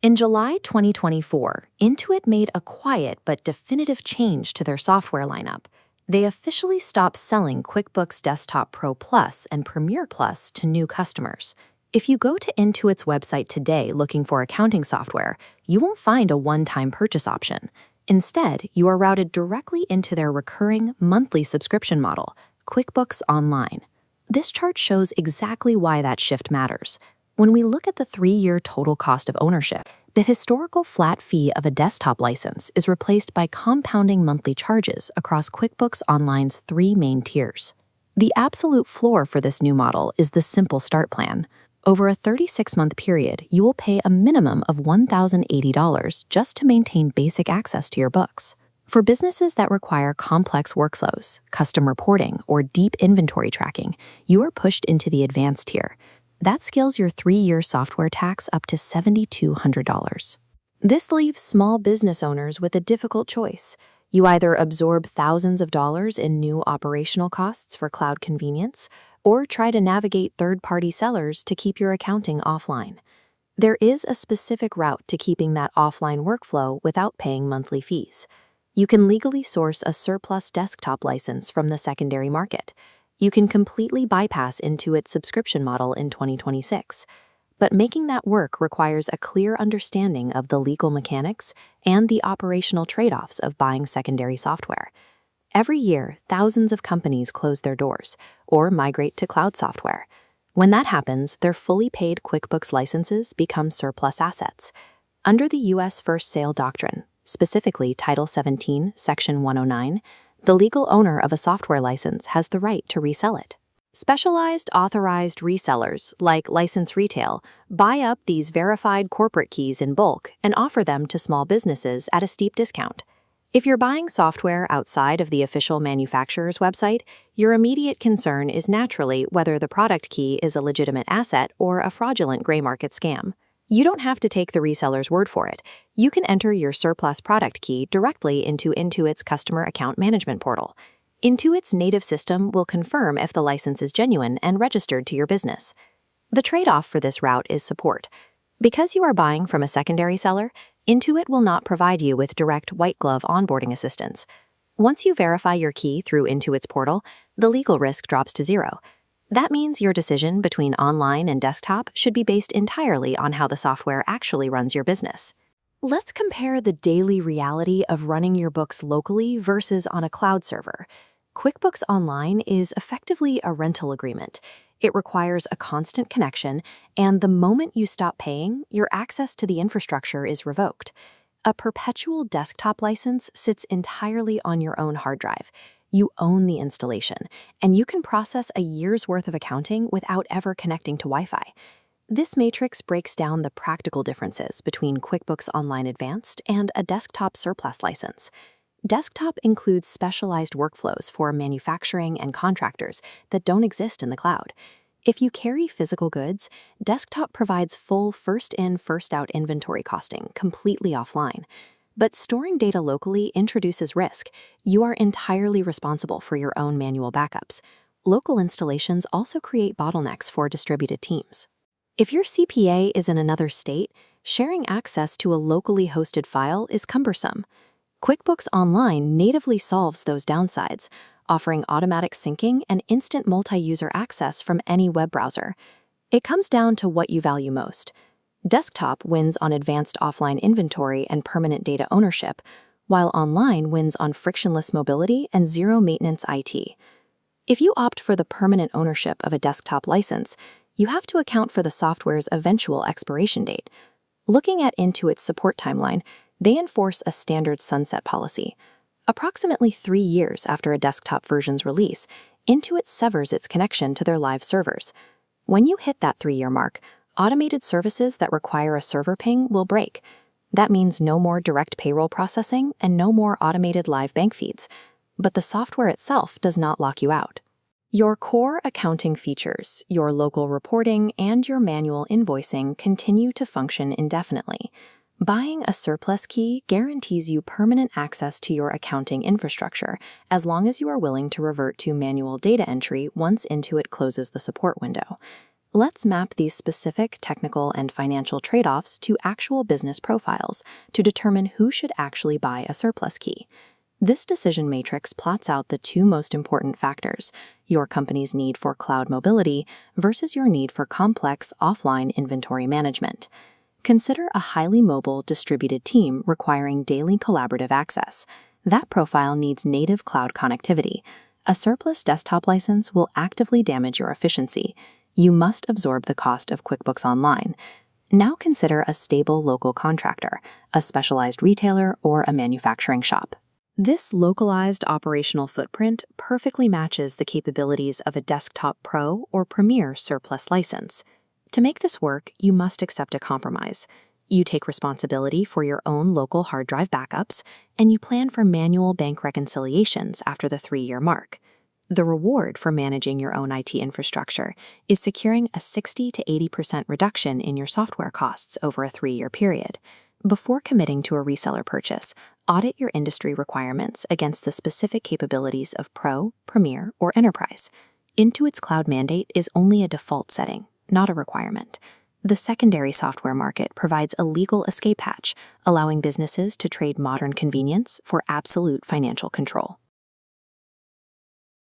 In July 2024, Intuit made a quiet but definitive change to their software lineup. They officially stopped selling QuickBooks Desktop Pro Plus and Premier Plus to new customers. If you go to Intuit's website today looking for accounting software, you won't find a one-time purchase option. Instead, you are routed directly into their recurring monthly subscription model, QuickBooks Online. This chart shows exactly why that shift matters. When we look at the 3-year total cost of ownership, the historical flat fee of a desktop license is replaced by compounding monthly charges across QuickBooks Online's 3 main tiers. The absolute floor for this new model is the Simple Start plan. Over a 36-month period, you will pay a minimum of $1,080 just to maintain basic access to your books. For businesses that require complex workflows, custom reporting, or deep inventory tracking, you are pushed into the advanced tier. That scales your 3-year software tax up to $7,200. This leaves small business owners with a difficult choice. You either absorb thousands of dollars in new operational costs for cloud convenience, or try to navigate third-party sellers to keep your accounting offline. There is a specific route to keeping that offline workflow without paying monthly fees. You can legally source a surplus desktop license from the secondary market. You can completely bypass Intuit's subscription model in 2026. But making that work requires a clear understanding of the legal mechanics and the operational trade-offs of buying secondary software. Every year, thousands of companies close their doors or migrate to cloud software. When that happens, their fully paid QuickBooks licenses become surplus assets. Under the U.S. First Sale Doctrine, specifically Title 17, Section 109, the legal owner of a software license has the right to resell it. Specialized authorized resellers, like License Retail, buy up these verified corporate keys in bulk and offer them to small businesses at a steep discount. If you're buying software outside of the official manufacturer's website, your immediate concern is naturally whether the product key is a legitimate asset or a fraudulent gray market scam. You don't have to take the reseller's word for it. You can enter your surplus product key directly into Intuit's customer account management portal. Intuit's native system will confirm if the license is genuine and registered to your business. The trade-off for this route is support. Because you are buying from a secondary seller, Intuit will not provide you with direct white-glove onboarding assistance. Once you verify your key through Intuit's portal, the legal risk drops to zero. That means your decision between online and desktop should be based entirely on how the software actually runs your business. Let's compare the daily reality of running your books locally versus on a cloud server. QuickBooks Online is effectively a rental agreement. It requires a constant connection, and the moment you stop paying, your access to the infrastructure is revoked. A perpetual desktop license sits entirely on your own hard drive. You own the installation, and you can process a year's worth of accounting without ever connecting to Wi-Fi. This matrix breaks down the practical differences between QuickBooks Online Advanced and a desktop surplus license. Desktop includes specialized workflows for manufacturing and contractors that don't exist in the cloud. If you carry physical goods, desktop provides full first-in, first-out inventory costing completely offline. But storing data locally introduces risk. You are entirely responsible for your own manual backups. Local installations also create bottlenecks for distributed teams. If your CPA is in another state, sharing access to a locally hosted file is cumbersome. QuickBooks Online natively solves those downsides, offering automatic syncing and instant multi-user access from any web browser. It comes down to what you value most. Desktop wins on advanced offline inventory and permanent data ownership, while online wins on frictionless mobility and zero-maintenance IT. If you opt for the permanent ownership of a desktop license, you have to account for the software's eventual expiration date. Looking at Intuit's support timeline, they enforce a standard sunset policy. Approximately 3 years after a desktop version's release, Intuit severs its connection to their live servers. When you hit that 3-year mark, automated services that require a server ping will break. That means no more direct payroll processing and no more automated live bank feeds. But the software itself does not lock you out. Your core accounting features, your local reporting, and your manual invoicing continue to function indefinitely. Buying a surplus key guarantees you permanent access to your accounting infrastructure as long as you are willing to revert to manual data entry once Intuit closes the support window. Let's map these specific technical and financial trade-offs to actual business profiles to determine who should actually buy a surplus key. This decision matrix plots out the two most important factors: your company's need for cloud mobility versus your need for complex offline inventory management. Consider a highly mobile, distributed team requiring daily collaborative access. That profile needs native cloud connectivity. A surplus desktop license will actively damage your efficiency. You must absorb the cost of QuickBooks Online. Now consider a stable local contractor, a specialized retailer, or a manufacturing shop. This localized operational footprint perfectly matches the capabilities of a Desktop Pro or Premier surplus license. To make this work, you must accept a compromise. You take responsibility for your own local hard drive backups, and you plan for manual bank reconciliations after the 3-year mark. The reward for managing your own IT infrastructure is securing a 60 to 80% reduction in your software costs over a 3-year period. Before committing to a reseller purchase, audit your industry requirements against the specific capabilities of Pro, Premier, or Enterprise. Intuit's cloud mandate is only a default setting, not a requirement. The secondary software market provides a legal escape hatch, allowing businesses to trade modern convenience for absolute financial control.